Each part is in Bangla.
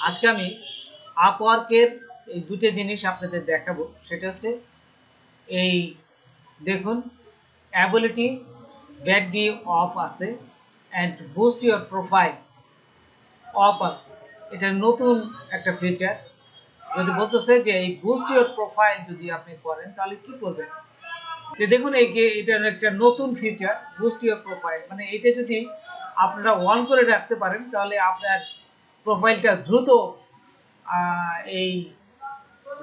আজকে আমি আপওয়ার্কের এই দুটো জিনিস আপনাদের দেখাবো। সেটা হচ্ছে এই দেখুন, অ্যাবিলিটি ব্যাকডি অফ আছে and boost your profile of আছে। এটা নতুন একটা ফিচার। যদি বলতেছে যে এই বুস্ট ইউর প্রোফাইল যদি আপনি করেন তাহলে কি করবেন, যে দেখুন এই এটার একটা নতুন ফিচার বুস্ট ইউর প্রোফাইল, মানে এটা যদি আপনারা অন করে রাখতে পারেন তাহলে আপনার প্রোফাইলটা দ্রুত এই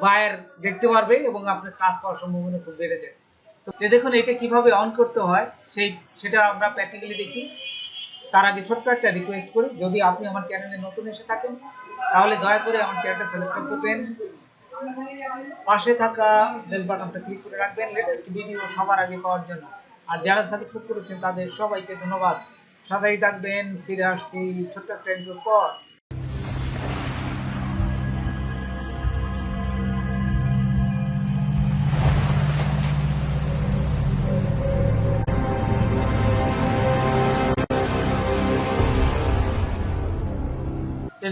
বায়ার দেখতে পারবে এবং আপনার কাজ করার সম্ভাবনা খুব বেড়ে যায়। তো দেখুন এটা কিভাবে অন করতে হয় সেটা আমরা প্র্যাকটিক্যালি দেখি। তার আগে ছোট্ট একটা রিকোয়েস্ট করি, যদি আপনি আমার চ্যানেলে নতুন এসে থাকেন তাহলে দয়া করে আমার চ্যানেলটা সাবস্ক্রাইব করবেন, পাশে থাকা বেল বাটনটা ক্লিক করে রাখবেন লেটেস্ট ভিডিও সবার আগে পাওয়ার জন্য। আর যারা সাবস্ক্রাইব করেছেন তাদের সবাইকে ধন্যবাদ। সাথেই থাকবেন, ফিরে আসছি ছোট্ট একটা ইন্ট্রোর পর।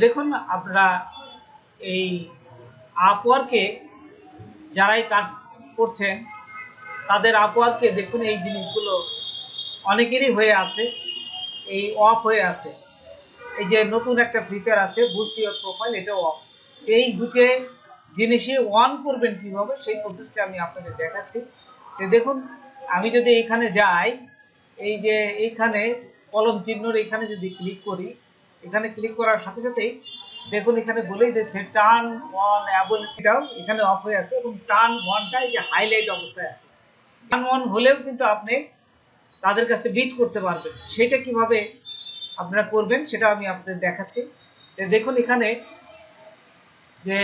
দেখুন আপনারা এই আপওয়ার্কে যারাই কাজ করছেন তাদের আপওয়ার্কে দেখুন এই জিনিসগুলো অনেকেরই হয়ে আছে, এই অফ হয়ে আছে। এই যে নতুন একটা ফিচার আছে বুস্ট ইউর প্রোফাইল, এটাও অফ। এই দুটো জিনিসই অন করবেন কিভাবে সেই প্রসেসটা আমি আপনাদের দেখাচ্ছি। তো দেখুন আমি যদি এখানে যাই, এই যে এইখানে কলম চিহ্নর এখানে যদি ক্লিক করি, এখানে ক্লিক করার সাথে সাথেই দেখুন এখানে বলেই দিচ্ছে টার্ন অন অ্যাবিলিটিটাও এখানে অফ হয়ে আছে এবং টার্ন অনটা এই যে হাইলাইট অবস্থায় আছে। টার্ন অন হলেও কিন্তু আপনি তাদের কাছে বিট করতে পারবেন। সেটা কিভাবে আপনারা করবেন সেটা আমি আপনাদের দেখাচ্ছি। দেখুন এখানে যে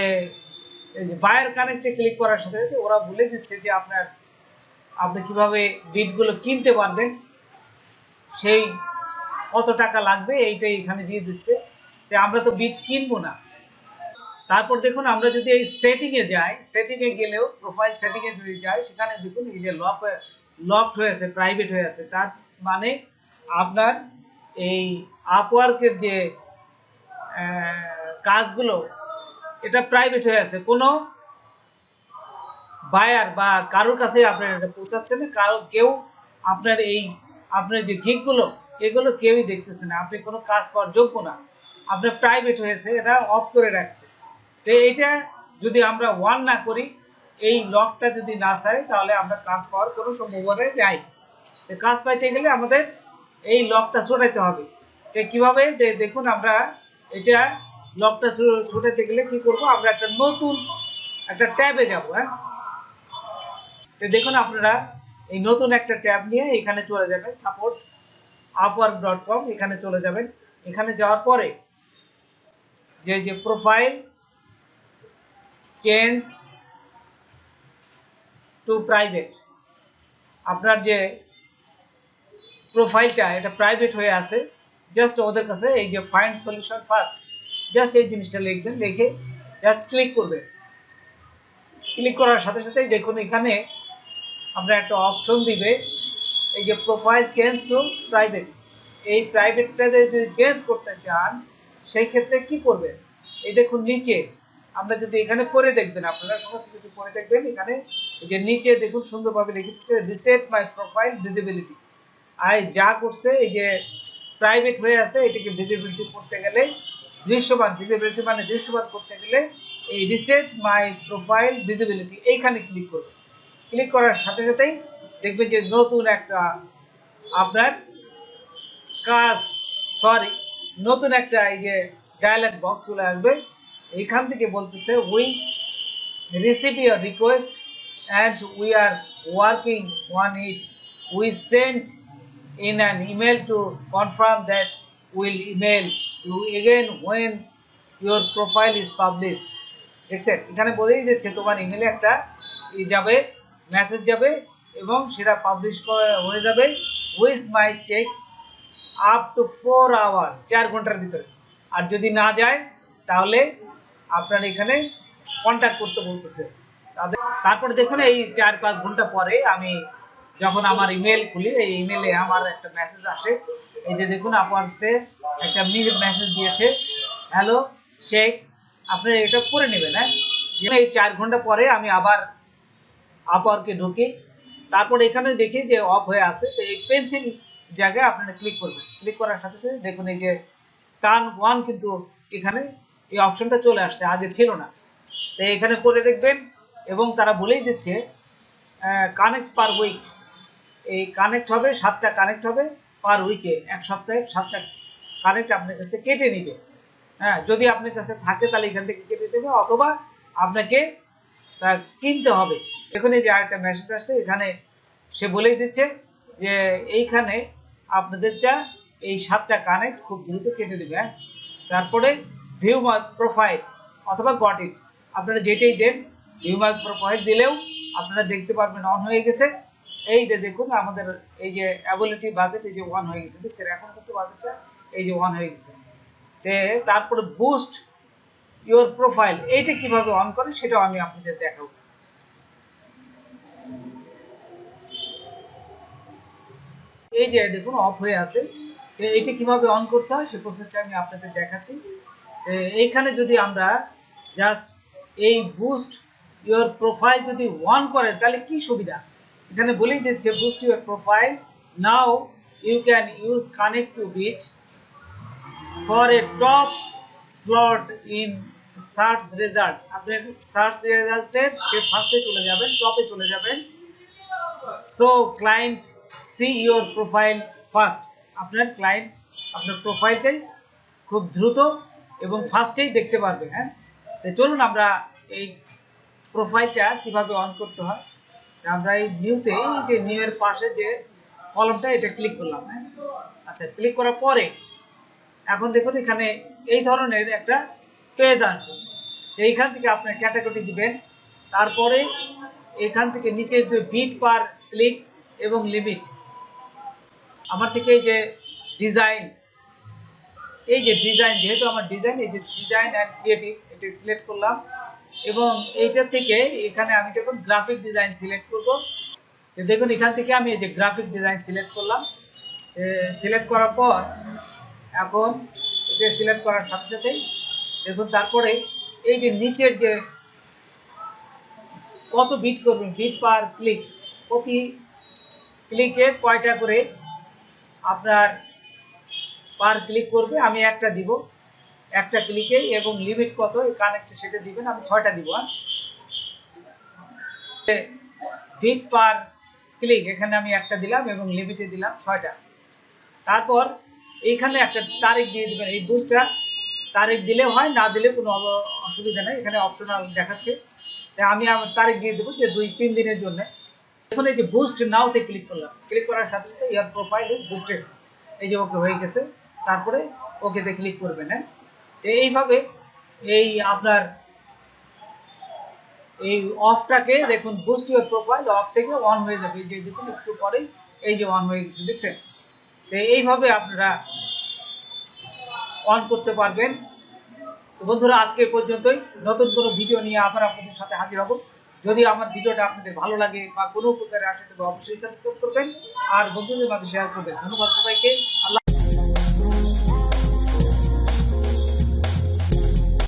বায়ার কানেক্টে ক্লিক করার সাথে সাথে ওরা বলে দিচ্ছে যে আপনি কিভাবে বিটগুলো কিনতে পারবেন, সেই কত টাকা লাগবে এইটাই এখানে দিয়ে দিচ্ছে। আমরা তো বিট কিনবো না। তারপর দেখুন আমরা যদি এই সেটিংয়ে যাই, সেটিংয়ে গেলেও প্রোফাইল সেটিংয়ে যদি যাই সেখানে দেখুন এই যে লকড হয়ে আছে, প্রাইভেট হয়ে আছে। তার মানে আপনার এই আপওয়ার্কের যে কাজগুলো এটা প্রাইভেট হয়ে আছে, কোনো বায়ার বা কারোর কাছে আপনার এটা পৌঁছাচ্ছে না। কেউ আপনার যে গিগগুলো এগুলো কেউই দেখতেছে না, আপনি কোনো কাজ করার যোগ্য না, আপনার প্রাইভেট হয়েছে, এটা অফ করে রাখছে। তো এইটা যদি আমরা অন না করি, এই লকটা যদি না ছাড়ে তাহলে আমরা কাজ পাওয়ার কোনো সম্ভাবনা নাই। কাজ পাইতে গেলে আমাদের এই লকটা ছোটাইতে হবে। তো কিভাবে দেখুন আমরা এটা লকটা ছোটাইতে গেলে কি করব, আমরা একটা নতুন একটা ট্যাবে যাব। হ্যাঁ, তো দেখুন আপনারা এই নতুন একটা ট্যাব নিয়ে এখানে চলে যাবেন, সাপোর্ট upwork.com, এখানে চলে যাবেন। এখানে যাওয়ার পরে যে প্রোফাইল চেঞ্জ টু প্রাইভেট, আপনার যে প্রোফাইলটা এটা প্রাইভেট হয়ে আছে, জাস্ট ওদের কাছে এই যে ফাইন্ড সলিউশন ফার্স্ট, জাস্ট এই জিনিসটা লিখবেন, লিখে জাস্ট ক্লিক করবেন। ক্লিক করার সাথে সাথেই দেখুন এখানে আমরা একটা অপশন দিবে, এই যে প্রোফাইল চেঞ্জ টু প্রাইভেট। এই প্রাইভেটটাতে যদি চেঞ্জ করতে চান সেই ক্ষেত্রে কি করবেন, এই দেখুন নিচে আমরা যদি এখানে পড়ে দেখবেন, আপনারা সমস্ত কিছু পড়ে দেখবেন, এখানে এই যে নিচে দেখুন সুন্দরভাবে লিখে দিচ্ছে রিসেট মাই প্রোফাইল ভিজিবিলিটি। যা করছে এই যে প্রাইভেট হয়ে আছে এটাকে ভিজিবিলিটি করতে গেলে, দৃশ্যমান ভিজিবিলিটি মানে দৃশ্যমান করতে গেলে এই রিসেট মাই প্রোফাইল ভিজিবিলিটি এইখানে ক্লিক করবেন। ক্লিক করার সাথে সাথেই দেখবেন যে নতুন একটা আপনার নতুন একটা এই যে ডায়ালগ বক্স চলে আসবে। এইখান থেকে বলতেছে we receive your request and we are working on it, we send in an email to confirm that we'll email you again when your profile is published. দেখছেন এখানে বলেই দিচ্ছে তোমার ইমেলে একটা যাবে, মেসেজ যাবে এবং সেটা পাবলিশ হয়ে যাবে, which might take up to 4 hours, 4 ঘন্টার ভিতরে। আর যদি না যায় তাহলে আপনার এখানে কন্ট্যাক্ট করতে বলতেছে। তারপর দেখুন এই 4-5 ঘন্টা পরে আমি যখন আমার ইমেল খুলি, এই ইমেলে আমার একটা মেসেজ আসে। এই যে দেখুন আপনাদের একটা মেসেজ দিয়েছে, হ্যালো শেখ, আপনারা এটা করে নেবেন। হ্যাঁ, এই 4 ঘন্টা পরে আমি আবার আপওয়ার্কে ঢুকি, তারপর এখানে দেখি যে অফ হয়ে আছে। তো এই পেন্সিল জায়গায় আপনারা ক্লিক করবেন। ক্লিক করার সাথে সাথে দেখুন এই যে টার্ন 1 কিন্তু এখানে এই অপশনটা চলে আসছে, আগে ছিল না। তো এখানে করে দেখবেন, এবং তারা বলেই দিচ্ছে কানেক্ট পার উইক। এই কানেক্ট হবে 7টা কানেক্ট হবে পার উইকে, এক সপ্তাহে 7টা কানেক্ট আপনার কাছ থেকে কেটে নিবে। হ্যাঁ, যদি আপনার কাছে থাকে তাহলে এখান থেকে কেটে দেবে, অথবা আপনাকে তা কিনতে হবে। এখানে যে আরেকটা মেসেজ আসছে, এখানে সে বলেই দিচ্ছে যে এইখানে আপনাদের যা এই 7টা কানেক্ট খুব দ্রুত কেটে দেবে। হ্যাঁ, তারপরে ভিউ মাই প্রোফাইল অথবা গট ইট, আপনারা যেটাই দেন, ভিউ মাই প্রোফাইল দিলেও আপনারা দেখতে পারবেন অন হয়ে গেছে। এই যে দেখুন আমাদের এই যে অ্যাবিলিটি বাজেট এই যে 1 হয়ে গেছে, দেখছেন এখন কিন্তু বাজেটটা এই যে 1 হয়ে গেছে। তারপরে বুস্ট ইওর প্রোফাইল, এইটা কিভাবে অন করে সেটাও আমি আপনাদের দেখাবো। এই যে দেখুন অফ হয়ে আছে, এইটা কিভাবে অন করতে হয় সেই প্রসেসটা আমি আপনাদের দেখাচ্ছি। এইখানে যদি আমরা জাস্ট এই বুস্ট ইওর প্রোফাইল যদি অন করে তাহলে কি সুবিধা, এখানে বলেই দিচ্ছে boost your profile now you can use connect to bid for a top slot in search result. আপনি সার্চ রেজাল্টের সে ফার্স্টে চলে যাবেন, টপে চলে যাবেন। So client see your profile first, আপনার ক্লায়েন্ট আপনার প্রোফাইলটাই খুব দ্রুত এবং ফার্স্টেই দেখতে পারবে। হ্যাঁ, চলুন আমরা এই প্রোফাইলটা কিভাবে অন করতে হয়। আমরা এই নিউতে, এই যে নিউ এর পাশে যে কলমটা, এটা ক্লিক করলাম। হ্যাঁ, আচ্ছা, ক্লিক করার পরে এখন দেখুন এখানে এই ধরনের একটা পেজ আসবে। এইখান থেকে আপনার ক্যাটাগরি দিবেন, তারপরে এখান থেকে নিচে যে বিট পার ক্লিক এবং লিমিট, আমার থেকে এই যে ডিজাইন, এই যে ডিজাইন, যেহেতু আমার ডিজাইন, এই যে ডিজাইন অ্যান্ড ক্রিয়েটিভ এটা সিলেক্ট করলাম, এবং এইটা থেকে এখানে আমি দেখুন গ্রাফিক ডিজাইন সিলেক্ট করব। দেখুন এখান থেকে আমি এই যে গ্রাফিক ডিজাইন সিলেক্ট করলাম। সিলেক্ট করার পর এখন এটা সিলেক্ট করার সাথে সাথেই দেখুন তারপরে এই যে নিচের যে কত বিট করবেন, বিট পার ক্লিক, প্রতি ক্লিকে কয়টা করে আপনার পার ক্লিক করবে, আমি একটা দিব একটা ক্লিকে, এবং লিমিট কত এই কানেক্ট সেটা দিবেন, আমি 6টা দিব। বিট পার ক্লিক এখানে আমি একটা দিলাম এবং লিমিটে দিলাম 6টা। তারপর এইখানে একটা তারিখ দিয়ে দিবেন, এই বুস্টটা তারিখ দিলে হয়, না দিলে কোনো অসুবিধা নেই, এখানে অপশনাল দেখাচ্ছে। তাই আমি আমার তারিখ দিয়ে দেবো যে 2-3 দিনের জন্য। এখন এই যে বুস্ট নাওতে ক্লিক করলাম, ক্লিক করার সাথে সাথে ইয়ার প্রোফাইল ইজ বুস্টেড, এই যে ওকে হয়ে গেছে। তারপরে ওকেতে ক্লিক করবেন। হ্যাঁ, এইভাবে এই আপনার এই অফটাকে দেখুন, বুস্ট ইউর প্রোফাইল অফ থেকে অন হয়ে যাবে, এই যে দেখুন একটু পরেই এই যে অন হয়ে গেছে, দেখছেন। এইভাবে আপনারা অন করতে পারবেন। তো বন্ধুরা, আজকে পর্যন্তই। নতুন কোনো ভিডিও নিয়ে আবার আপনাদের সাথে হাজির হব। যদি আমার ভিডিওটা আপনাদের ভালো লাগে বা কোনো উপকারে আসে তবে অবশ্যই সাবস্ক্রাইব করবেন আর বন্ধুদের মাঝে শেয়ার করবেন। ধন্যবাদ সবাইকে। আল্লাহ।